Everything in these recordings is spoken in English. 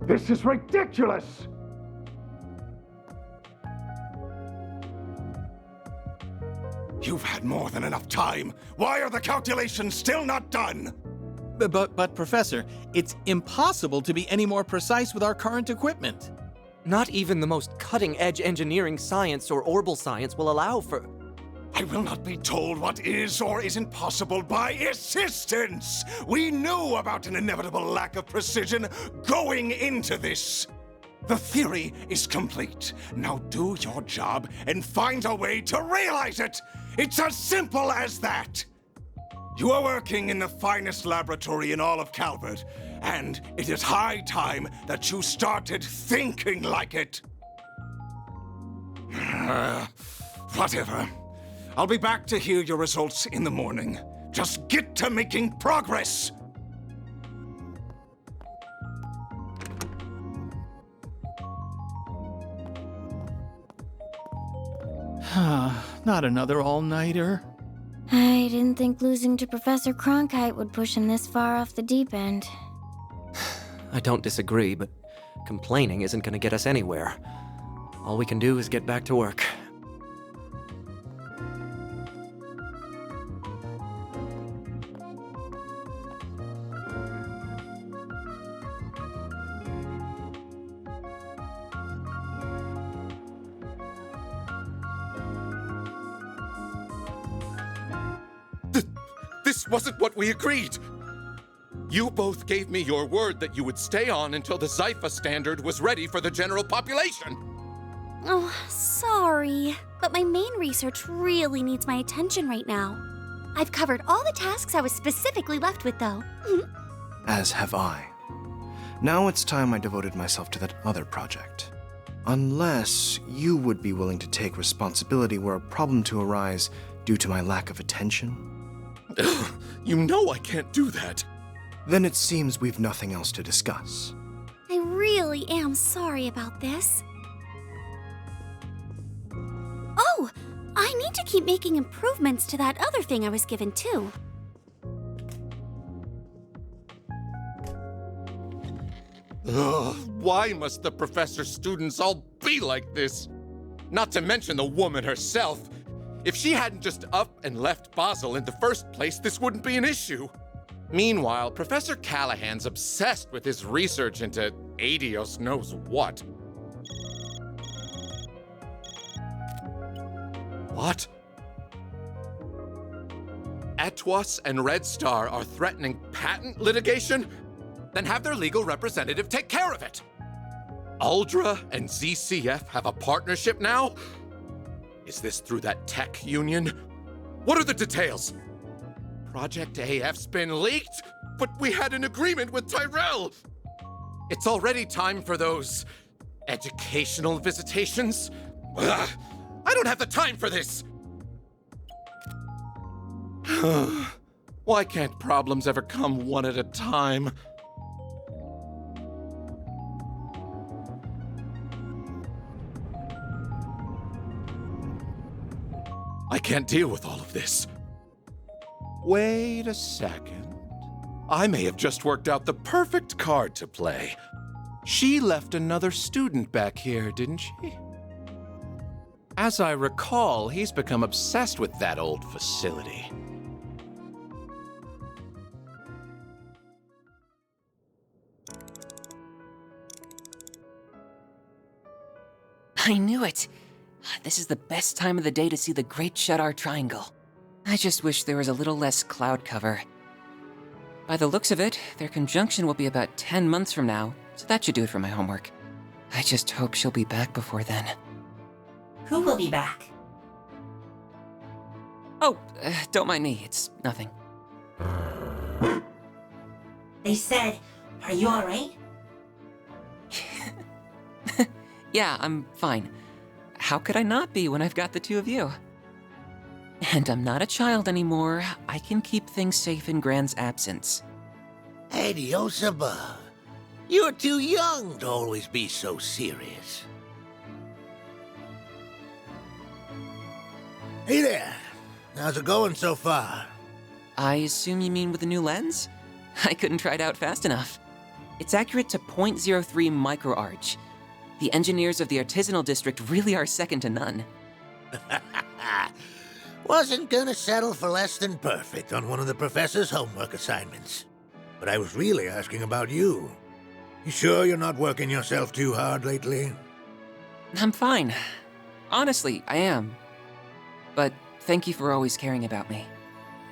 This is ridiculous! You've had more than enough time. Why are the calculations still not done? But Professor, it's impossible to be any more precise with our current equipment. Not even the most cutting-edge engineering science or orbital science will allow for... I will not be told what is or isn't possible by assistants! We knew about an inevitable lack of precision going into this. The theory is complete. Now do your job and find a way to realize it! It's as simple as that! You are working in the finest laboratory in all of Calvert, and it is high time that you started thinking like it. Whatever. I'll be back to hear your results in the morning. Just get to making progress! Not another all-nighter. I didn't think losing to Professor Cronkite would push him this far off the deep end. I don't disagree, but complaining isn't gonna get us anywhere. All we can do is get back to work. This wasn't what we agreed! You both gave me your word that you would stay on until the Zypha standard was ready for the general population! Oh, sorry. But my main research really needs my attention right now. I've covered all the tasks I was specifically left with, though. As have I. Now it's time I devoted myself to that other project. Unless you would be willing to take responsibility were a problem to arise due to my lack of attention. You know I can't do that. Then it seems we've nothing else to discuss. I really am sorry about this. Oh, I need to keep making improvements to that other thing I was given, too. Ugh, why must the professor's students all be like this? Not to mention the woman herself. If she hadn't just up and left Basel in the first place, this wouldn't be an issue. Meanwhile, Professor Callahan's obsessed with his research into Adios knows what. What? Etwas and Red Star are threatening patent litigation? Then have their legal representative take care of it. Uldra and ZCF have a partnership now? Is this through that tech union? What are the details? Project AF's been leaked, but we had an agreement with Tyrell. It's already time for those educational visitations. Ugh, I don't have the time for this. Why can't problems ever come one at a time? I can't deal with all of this. Wait a second. I may have just worked out the perfect card to play. She left another student back here, didn't she? As I recall, he's become obsessed with that old facility. I knew it. This is the best time of the day to see the Great Shadar Triangle. I just wish there was a little less cloud cover. By the looks of it, their conjunction will be about 10 months from now, so that should do it for my homework. I just hope she'll be back before then. Who will be back? Oh, don't mind me, it's nothing. They said, are you alright? Yeah, I'm fine. How could I not be when I've got the two of you? And I'm not a child anymore. I can keep things safe in Grand's absence. Adios above. You're too young to always be so serious. Hey there. How's it going so far? I assume you mean with the new lens? I couldn't try it out fast enough. It's accurate to .03 microarch. The engineers of the artisanal district really are second to none. Wasn't gonna settle for less than perfect on one of the professor's homework assignments. But I was really asking about you. You sure you're not working yourself too hard lately? I'm fine. Honestly, I am. But thank you for always caring about me.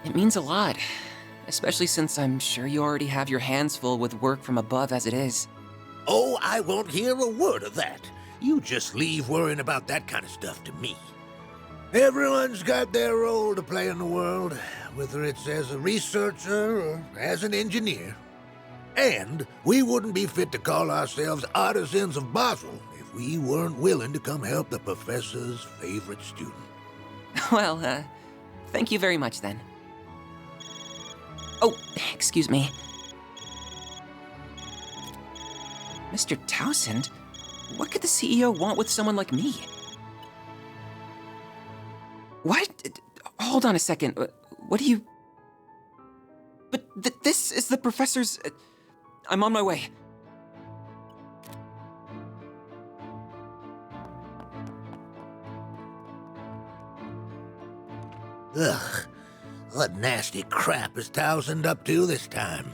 It means a lot, especially since I'm sure you already have your hands full with work from above as it is. Oh, I won't hear a word of that. You just leave worrying about that kind of stuff to me. Everyone's got their role to play in the world, whether it's as a researcher or as an engineer. And we wouldn't be fit to call ourselves artisans of Basel if we weren't willing to come help the professor's favorite student. Well, thank you very much then. Oh, excuse me. Mr. Townsend, what could the CEO want with someone like me? What? Hold on a second. What do you... But this is the professor's... I'm on my way. Ugh, what nasty crap is Townsend up to this time?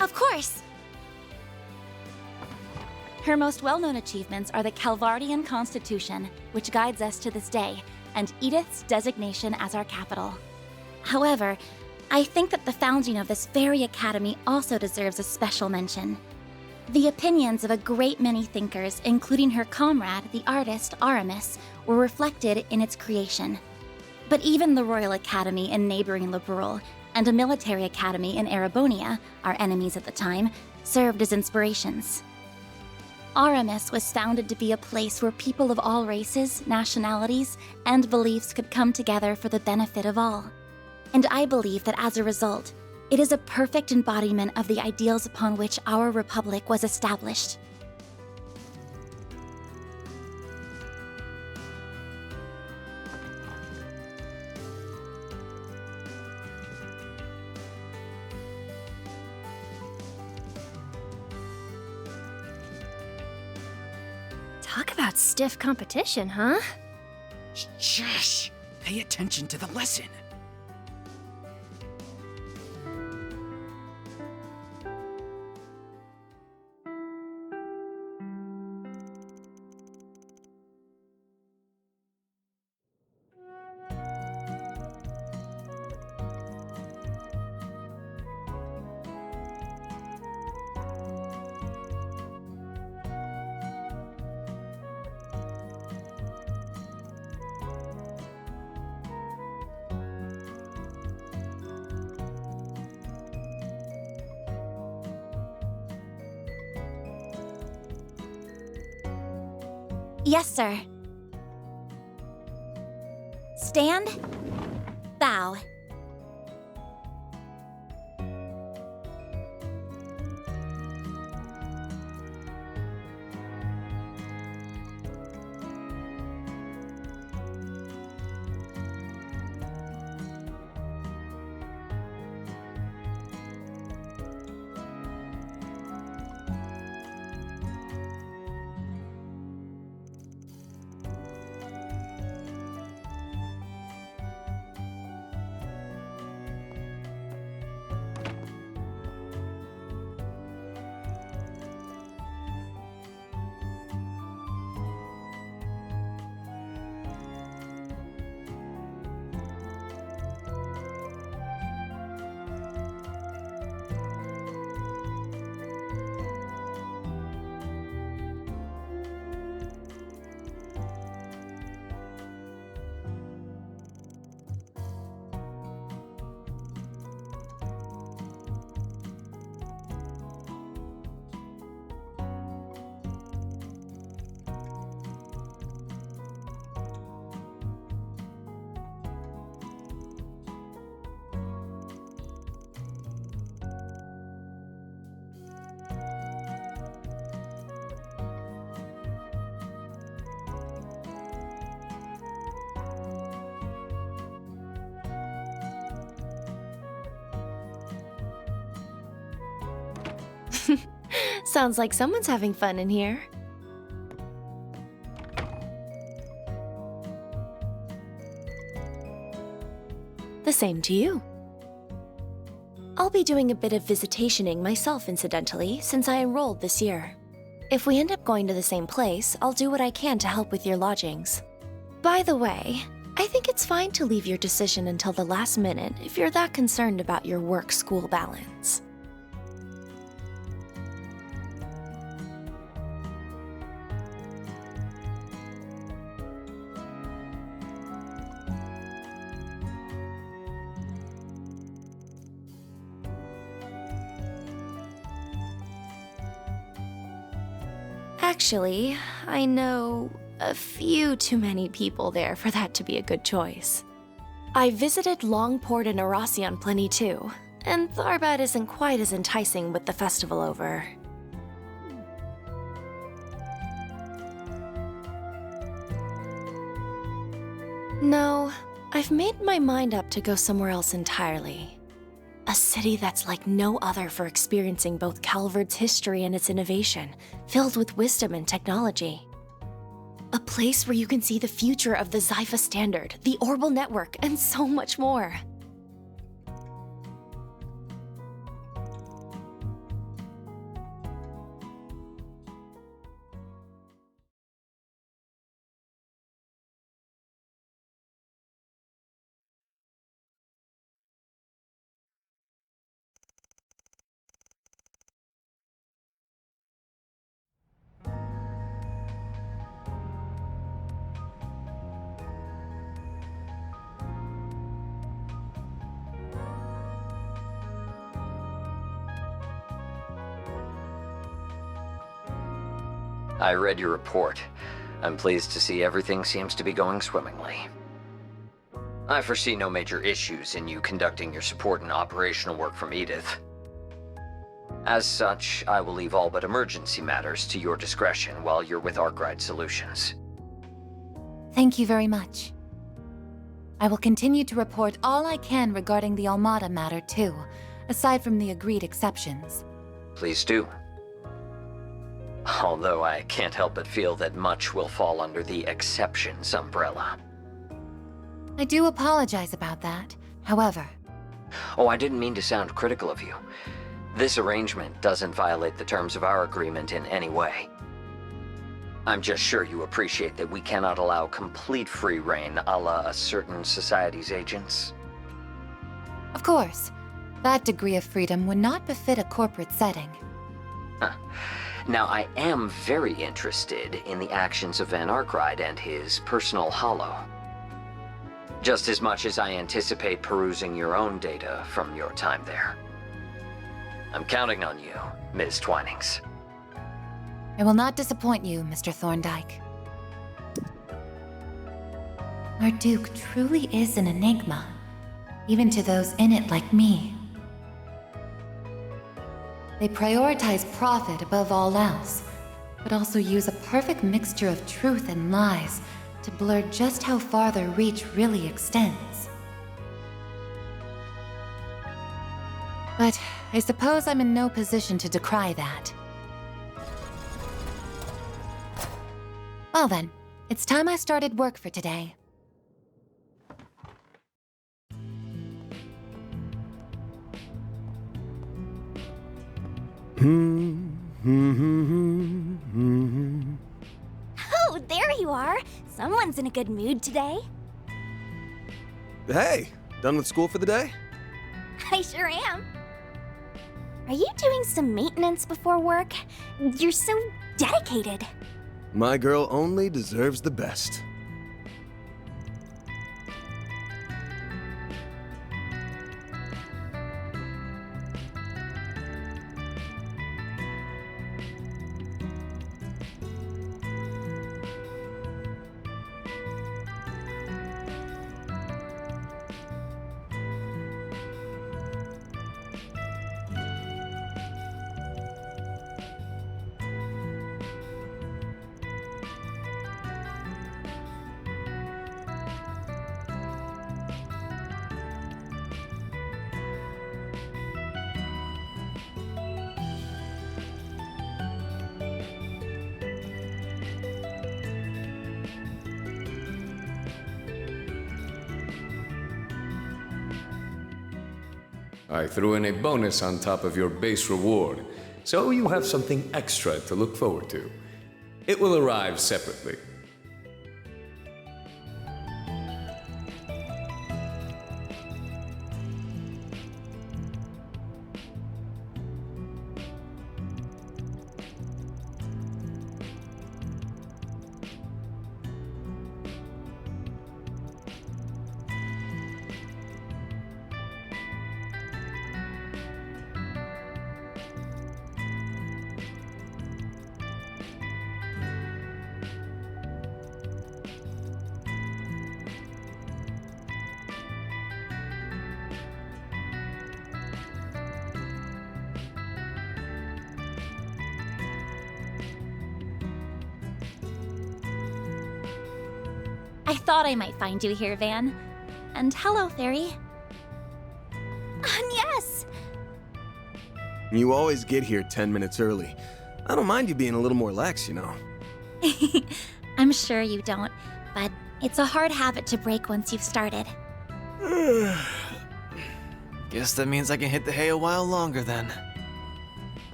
Of course! Her most well-known achievements are the Calvardian Constitution, which guides us to this day, and Edith's designation as our capital. However, I think that the founding of this very academy also deserves a special mention. The opinions of a great many thinkers, including her comrade, the artist Aramis, were reflected in its creation. But even the Royal Academy in neighboring Liberal and a military academy in Erebonia, our enemies at the time, served as inspirations. Aramis was founded to be a place where people of all races, nationalities, and beliefs could come together for the benefit of all. And I believe that as a result, it is a perfect embodiment of the ideals upon which our republic was established. Talk about stiff competition, huh? Shush! Pay attention to the lesson. Yes, sir. Stand. Bow. Sounds like someone's having fun in here. The same to you. I'll be doing a bit of visitationing myself, incidentally, since I enrolled this year. If we end up going to the same place, I'll do what I can to help with your lodgings. By the way, I think it's fine to leave your decision until the last minute if you're that concerned about your work-school balance. Actually, I know a few too many people there for that to be a good choice. I visited Longport and Erasion plenty too, and Tharbad isn't quite as enticing with the festival over. No, I've made my mind up to go somewhere else entirely. A city that's like no other for experiencing both Calvard's history and its innovation, filled with wisdom and technology. A place where you can see the future of the Zypha Standard, the Orbal Network, and so much more. I read your report. I'm pleased to see everything seems to be going swimmingly. I foresee no major issues in you conducting your support and operational work from Edith. As such, I will leave all but emergency matters to your discretion while you're with Arkwright Solutions. Thank you very much. I will continue to report all I can regarding the Almada matter too, aside from the agreed exceptions. Please do. Although I can't help but feel that much will fall under the exceptions umbrella. I do apologize about that, however. Oh, I didn't mean to sound critical of you. This arrangement doesn't violate the terms of our agreement in any way. I'm just sure you appreciate that we cannot allow complete free reign a la a certain society's agents. Of course. That degree of freedom would not befit a corporate setting. Huh. Now, I am very interested in the actions of Van Arkwright and his personal hollow. Just as much as I anticipate perusing your own data from your time there. I'm counting on you, Ms. Twinings. I will not disappoint you, Mr. Thorndyke. Our Duke truly is an enigma, even to those in it like me. They prioritize profit above all else, but also use a perfect mixture of truth and lies to blur just how far their reach really extends. But I suppose I'm in no position to decry that. Well then, it's time I started work for today. Oh, there you are. Someone's in a good mood today. Hey, done with school for the day? I sure am. Are you doing some maintenance before work? You're so dedicated. My girl only deserves the best. I threw in a bonus on top of your base reward, so you have something extra to look forward to. It will arrive separately. I thought I might find you here, Van. And hello, Fairy. Yes! You always get here 10 minutes early. I don't mind you being a little more lax, you know. I'm sure you don't, but it's a hard habit to break once you've started. Guess that means I can hit the hay a while longer then.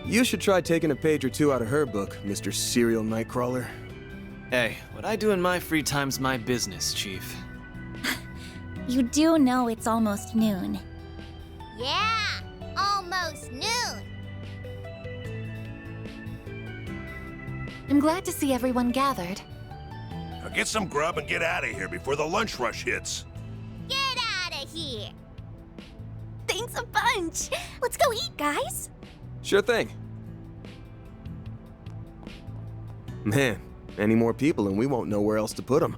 You should try taking a page or two out of her book, Mr. Serial Nightcrawler. Hey, what I do in my free time's my business, Chief. You do know it's almost noon. Yeah, almost noon. I'm glad to see everyone gathered. Now get some grub and get out of here before the lunch rush hits. Get out of here. Thanks a bunch. Let's go eat, guys. Sure thing. Man, any more people and we won't know where else to put them.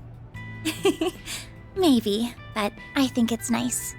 Maybe, but I think it's nice.